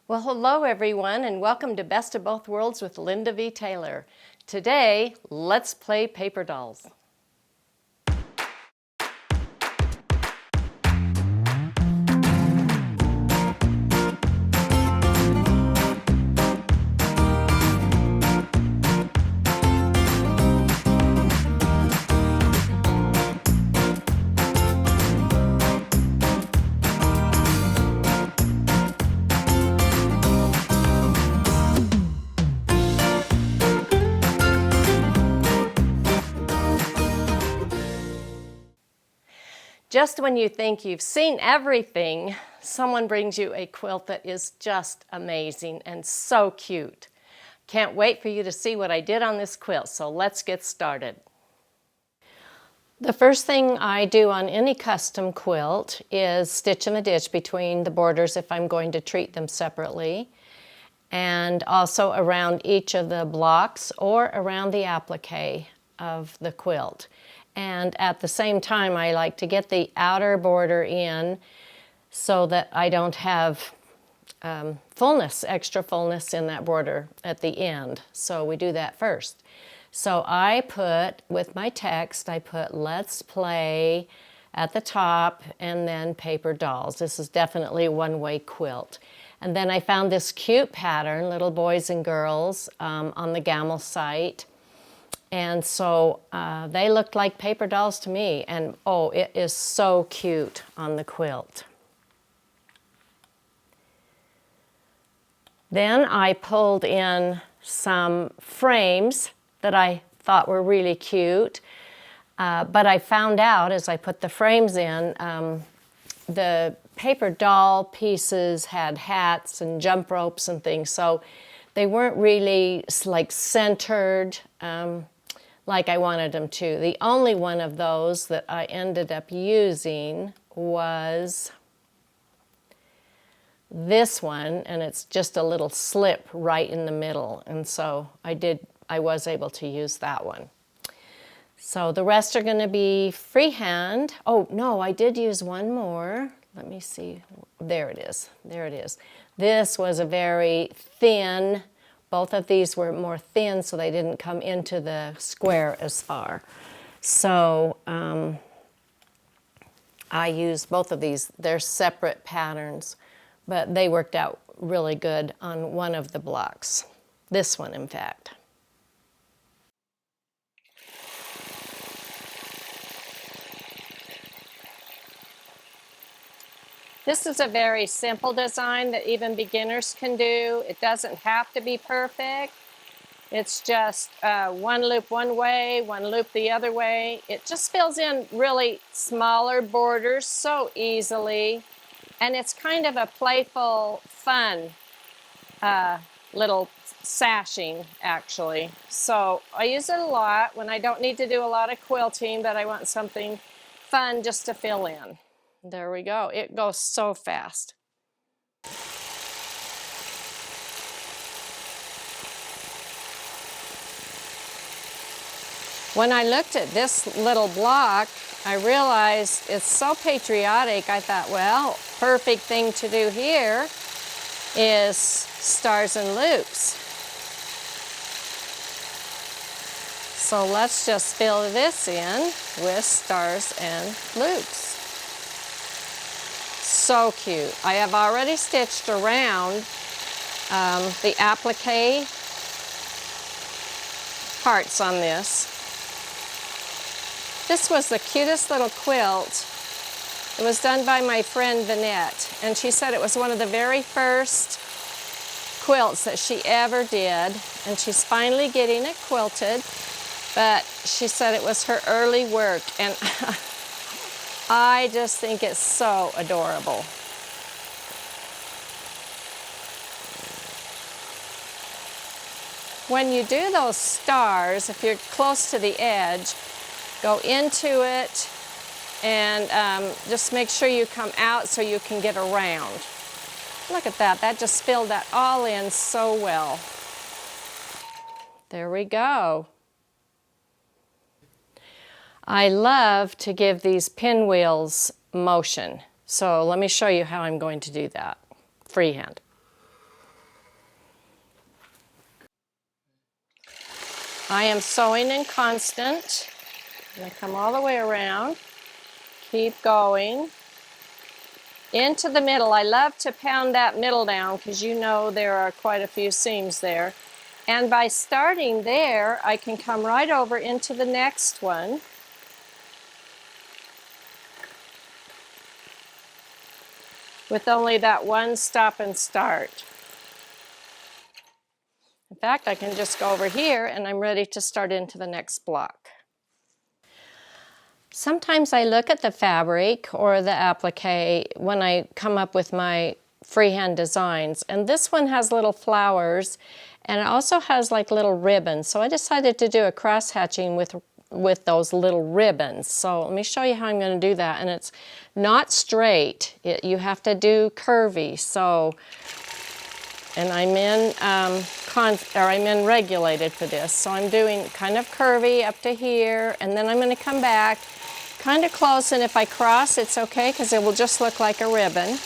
Well, hello everyone, and welcome to Best of Both Worlds with Linda V. Taylor. Today, let's play paper dolls. Just when you think you've seen everything, someone brings you a quilt that is just amazing and so cute. Can't wait for you to see what I did on this quilt, so let's get started. The first thing I do on any custom quilt is stitch in the ditch between the borders if I'm going to treat them separately, and also around each of the blocks or around the applique of the quilt. And at the same time, I like to get the outer border in so that I don't have extra fullness in that border at the end. So we do that first. So I put, with my text, I put "Let's Play" at the top and then paper dolls. This is definitely a one-way quilt. And then I found this cute pattern, Little Boys and Girls, on the Gamel site. And so they looked like paper dolls to me, and oh, it is so cute on the quilt. Then I pulled in some frames that I thought were really cute, but I found out as I put the frames in, the paper doll pieces had hats and jump ropes and things, so they weren't really like centered like I wanted them to. The only one of those that I ended up using was this one, and it's just a little slip right in the middle, and so I was able to use that one. So the rest are going to be freehand. Oh no, I did use one more. Let me see. There it is. There it is. This was a very thin. Both of these were more thin, so they didn't come into the square as far. So I used both of these. They're separate patterns, but they worked out really good on one of the blocks. This one, in fact. This is a very simple design that even beginners can do. It doesn't have to be perfect. It's just one loop one way, one loop the other way. It just fills in really smaller borders so easily. And it's kind of a playful, fun little sashing, actually. So I use it a lot when I don't need to do a lot of quilting, but I want something fun just to fill in. There we go. It goes so fast. When I looked at this little block, I realized it's so patriotic. I thought, well, perfect thing to do here is stars and loops. So let's just fill this in with stars and loops. So cute. I have already stitched around the applique parts on this. This was the cutest little quilt. It was done by my friend Vanette, and she said it was one of the very first quilts that she ever did, and she's finally getting it quilted, but she said it was her early work, and I just think it's so adorable. When you do those stars, if you're close to the edge, go into it and just make sure you come out so you can get around. Look at that. That just filled that all in so well. There we go. I love to give these pinwheels motion. So let me show you how I'm going to do that. Freehand. I am sewing in constant. I'm going to come all the way around. Keep going. Into the middle. I love to pound that middle down because you know there are quite a few seams there. And by starting there, I can come right over into the next one. With only that one stop and start. In fact, I can just go over here and I'm ready to start into the next block. Sometimes I look at the fabric or the applique when I come up with my freehand designs, and this one has little flowers and it also has like little ribbons, so I decided to do a cross hatching with those little ribbons. So let me show you how I'm going to do that, and it's not straight. You have to do curvy. So, and I'm in regulated for this, so I'm doing kind of curvy up to here, and then I'm going to come back kind of close, and if I cross, it's okay because it will just look like a ribbon.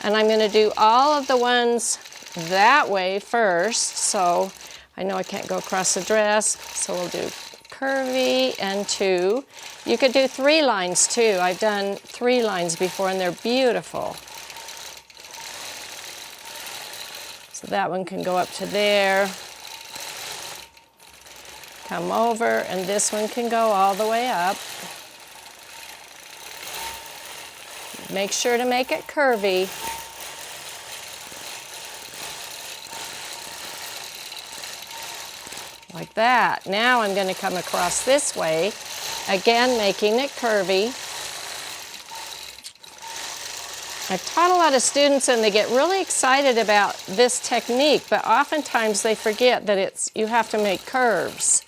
And I'm going to do all of the ones that way first, so I know I can't go across the dress, so we'll do curvy and 2. You could do 3 lines too. I've done 3 lines before and they're beautiful. So that one can go up to there, come over, and this one can go all the way up. Make sure to make it curvy. Like that. Now I'm going to come across this way, again making it curvy. I've taught a lot of students and they get really excited about this technique, but oftentimes they forget that you have to make curves.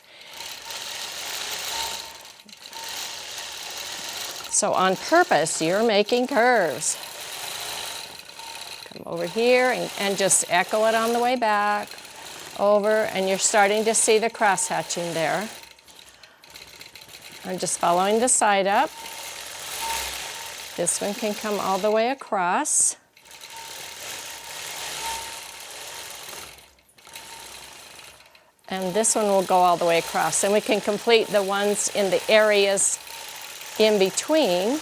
So on purpose, you're making curves. Come over here and just echo it on the way back. Over, and you're starting to see the cross hatching there. I'm just following the side up. This one can come all the way across. And this one will go all the way across. And we can complete the ones in the areas in between.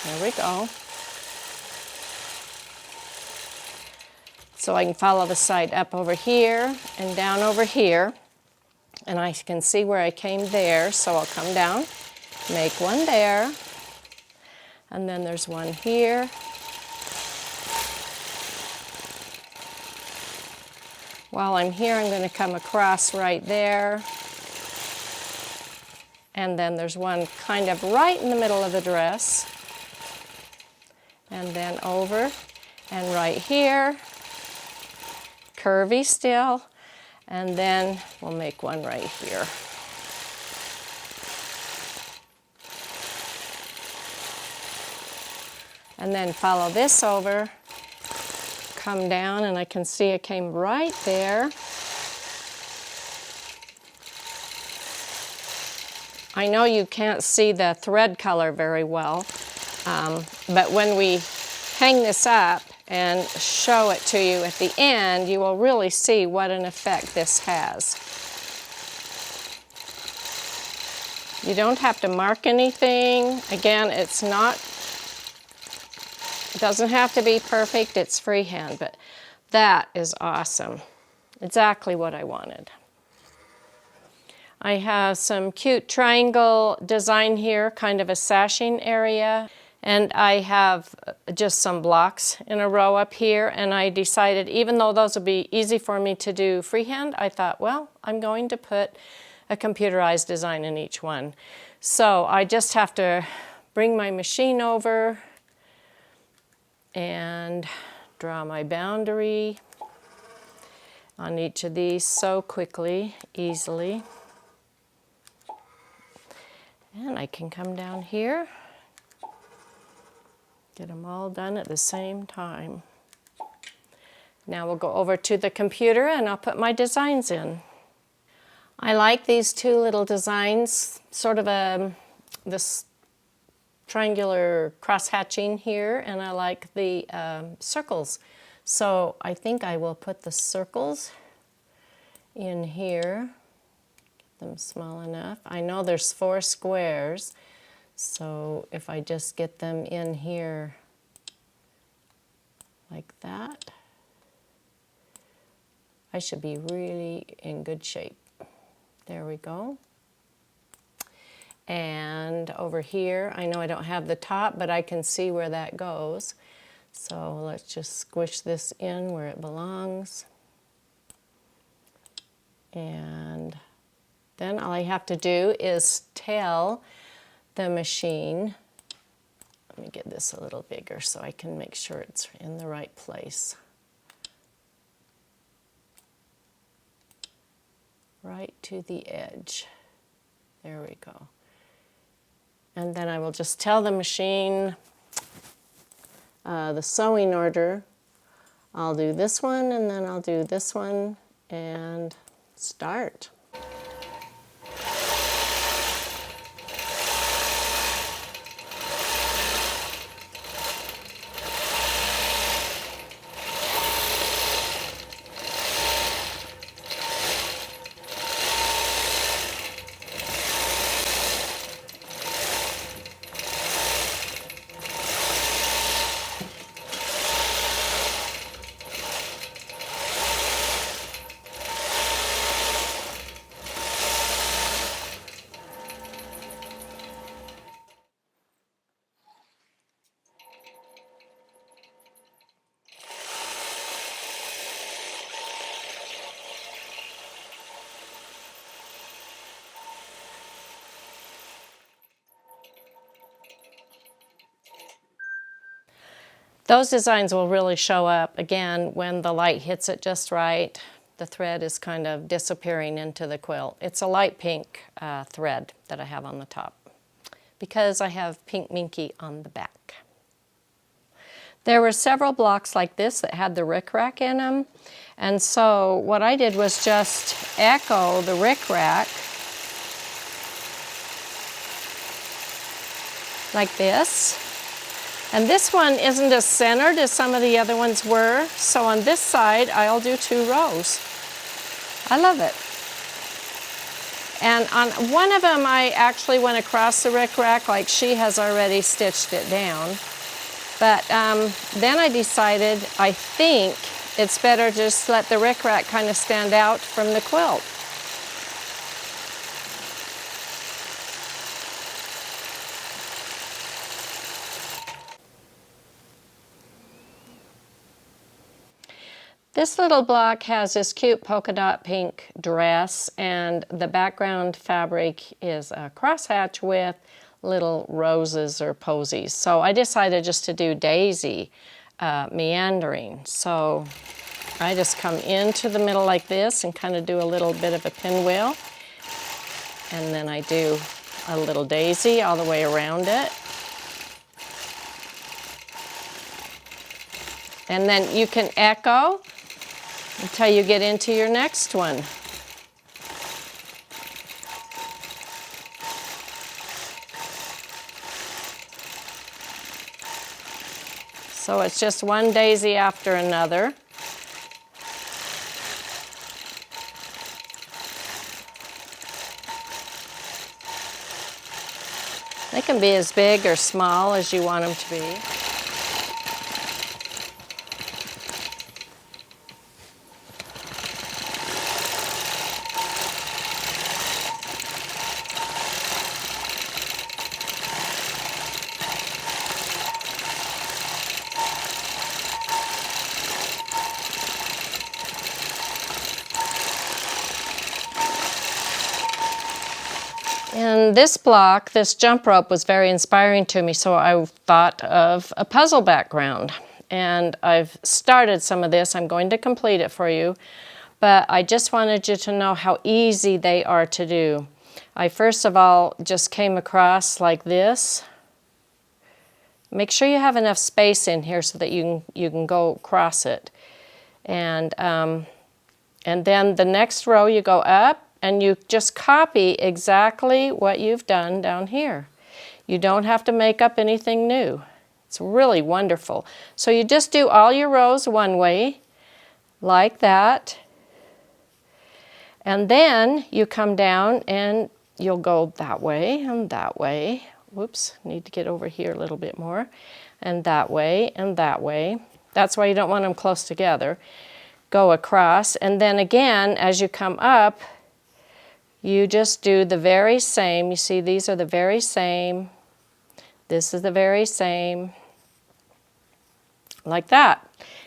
There we go. So I can follow the side up over here and down over here. And I can see where I came there, so I'll come down, make one there, and then there's one here. While I'm here, I'm going to come across right there. And then there's one kind of right in the middle of the dress. And then over and right here. Curvy still, and then we'll make one right here. And then follow this over, come down, and I can see it came right there. I know you can't see the thread color very well, but when we hang this up and show it to you at the end, you will really see what an effect this has. You don't have to mark anything. Again, it doesn't have to be perfect, it's freehand, but that is awesome. Exactly what I wanted. I have some cute triangle design here, kind of a sashing area. And I have just some blocks in a row up here, and I decided, even though those would be easy for me to do freehand, I thought, well, I'm going to put a computerized design in each one. So I just have to bring my machine over and draw my boundary on each of these so quickly, easily. And I can come down here. Get them all done at the same time. Now we'll go over to the computer and I'll put my designs in. I like these 2 little designs, sort of this triangular cross hatching here, and I like the circles. So I think I will put the circles in here, get them small enough. I know there's 4 squares, so if I just get them in here like that, I should be really in good shape. There we go. And over here, I know I don't have the top, but I can see where that goes. So let's just squish this in where it belongs. And then all I have to do is tell the machine, let me get this a little bigger so I can make sure it's in the right place. Right to the edge. There we go. And then I will just tell the machine the sewing order. I'll do this one, and then I'll do this one, and start. Those designs will really show up again when the light hits it just right. The thread is kind of disappearing into the quilt. It's a light pink thread that I have on the top because I have pink minky on the back. There were several blocks like this that had the rickrack in them, and so what I did was just echo the rickrack like this. And this one isn't as centered as some of the other ones were, so on this side I'll do 2 rows. I love it. And on one of them I actually went across the rickrack, like she has already stitched it down. But then I decided I think it's better just let the rickrack kind of stand out from the quilt. This little block has this cute polka dot pink dress, and the background fabric is a crosshatch with little roses or posies. So I decided just to do daisy meandering. So I just come into the middle like this and kind of do a little bit of a pinwheel. And then I do a little daisy all the way around it. And then you can echo until you get into your next one. So it's just one daisy after another. They can be as big or small as you want them to be. And this block, this jump rope, was very inspiring to me, so I thought of a puzzle background. And I've started some of this. I'm going to complete it for you, but I just wanted you to know how easy they are to do. I first of all just came across like this. Make sure you have enough space in here so that you can go across it. And then the next row you go up, and you just copy exactly what you've done down here. You don't have to make up anything new. It's really wonderful. So you just do all your rows one way, like that. And then you come down and you'll go that way and that way. Whoops, need to get over here a little bit more. And that way and that way. That's why you don't want them close together. Go across, and then again, as you come up, you just do the very same. You see, these are the very same. This is the very same. Like that.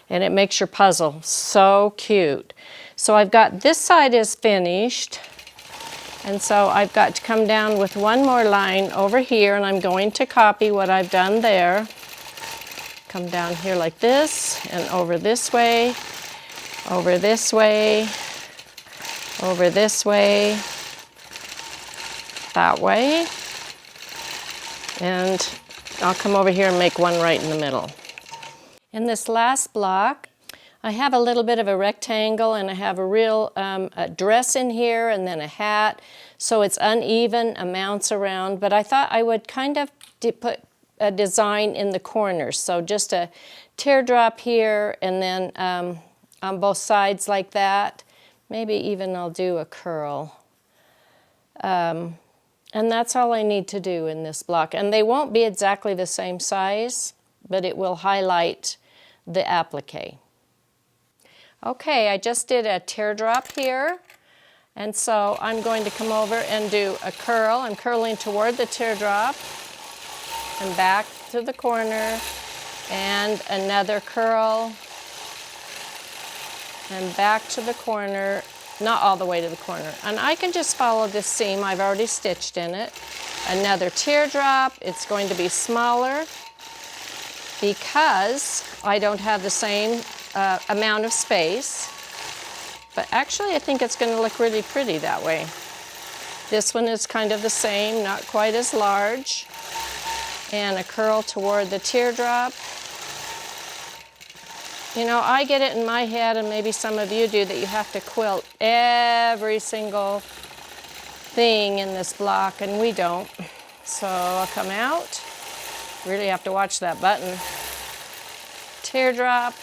And it makes your puzzle so cute. So I've got this side is finished. And so I've got to come down with one more line over here, and I'm going to copy what I've done there. Come down here like this, and over this way, over this way, over this way, that way. And I'll come over here and make one right in the middle. In this last block, I have a little bit of a rectangle, and I have a real a dress in here and then a hat. So it's uneven amounts around, but I thought I would kind of put a design in the corners. So just a teardrop here, and then on both sides like that. Maybe even I'll do a curl. And that's all I need to do in this block. And they won't be exactly the same size, but it will highlight the applique. Okay, I just did a teardrop here. And so I'm going to come over and do a curl. I'm curling toward the teardrop and back to the corner, and another curl, and back to the corner, not all the way to the corner. And I can just follow this seam. I've already stitched in it. Another teardrop. It's going to be smaller because I don't have the same amount of space. But actually, I think it's going to look really pretty that way. This one is kind of the same, not quite as large. And a curl toward the teardrop. You know, I get it in my head, and maybe some of you do, that you have to quilt every single thing in this block, and we don't. So I'll come out. Really have to watch that button. Teardrop.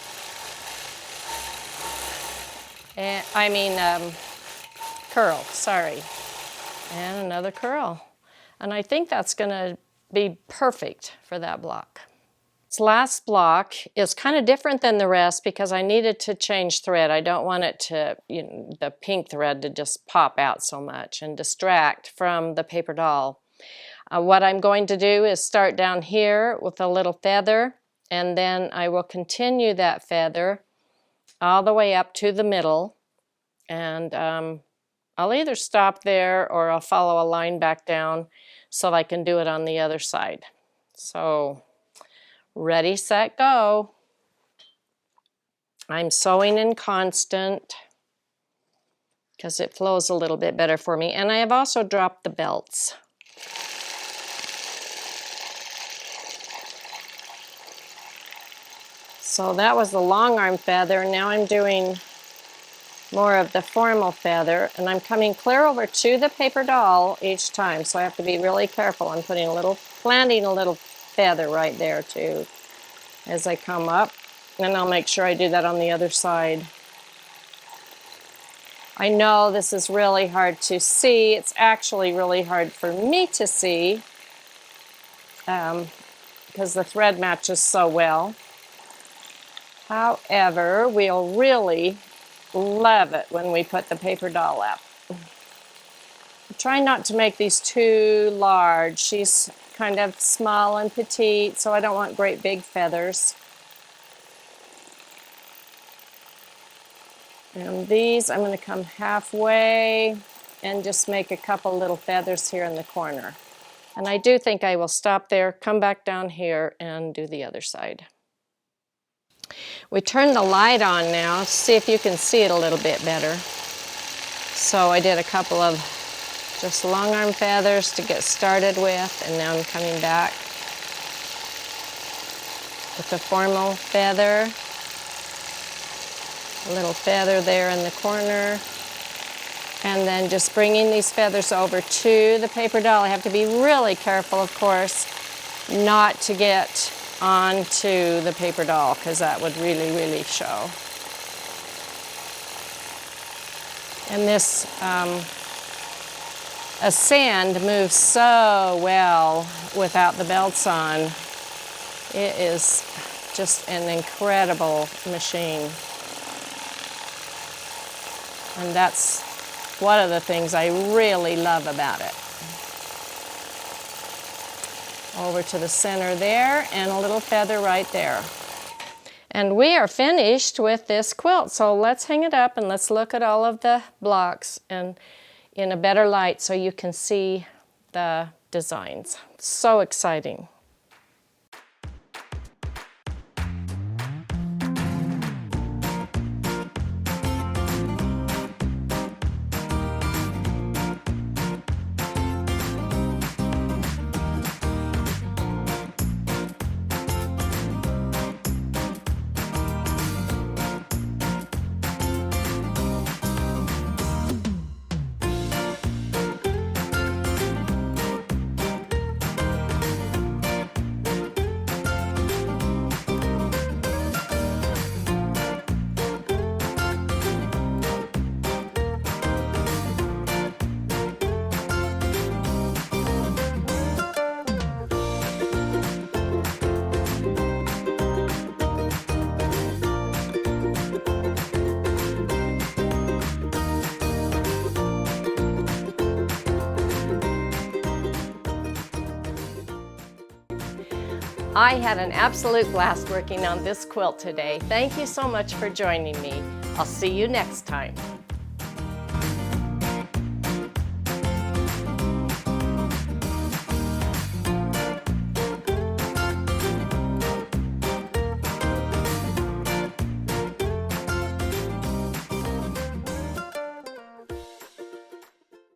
And curl, sorry. And another curl. And I think that's going to be perfect for that block. This last block is kind of different than the rest because I needed to change thread. I don't want it to, the pink thread to just pop out so much and distract from the paper doll. What I'm going to do is start down here with a little feather, and then I will continue that feather all the way up to the middle, and I'll either stop there or I'll follow a line back down so that I can do it on the other side. So, ready, set, go. I'm sewing in constant because it flows a little bit better for me, and I have also dropped the belts. So that was the long arm feather. Now I'm doing more of the formal feather, and I'm coming clear over to the paper doll each time, so I have to be really careful. I'm planting a little feather right there too as I come up, and I'll make sure I do that on the other side. I know this is really hard to see. It's actually really hard for me to see because the thread matches so well. However, we'll really love it when we put the paper doll up. I'm trying not to make these too large. She's kind of small and petite, so I don't want great big feathers. And these, I'm going to come halfway and just make a couple little feathers here in the corner. And I do think I will stop there, come back down here, and do the other side. We turn the light on now to see if you can see it a little bit better. So I did a couple of just long arm feathers to get started with, and now I'm coming back with the formal feather. A little feather there in the corner, and then just bringing these feathers over to the paper doll. I have to be really careful, of course, not to get onto the paper doll, because that would really, really show. And this a sand moves so well without the belts on. It is just an incredible machine. And that's one of the things I really love about it. Over to the center there, and a little feather right there. And we are finished with this quilt, so let's hang it up and let's look at all of the blocks and in a better light so you can see the designs. So exciting. I had an absolute blast working on this quilt today. Thank you so much for joining me. I'll see you next time.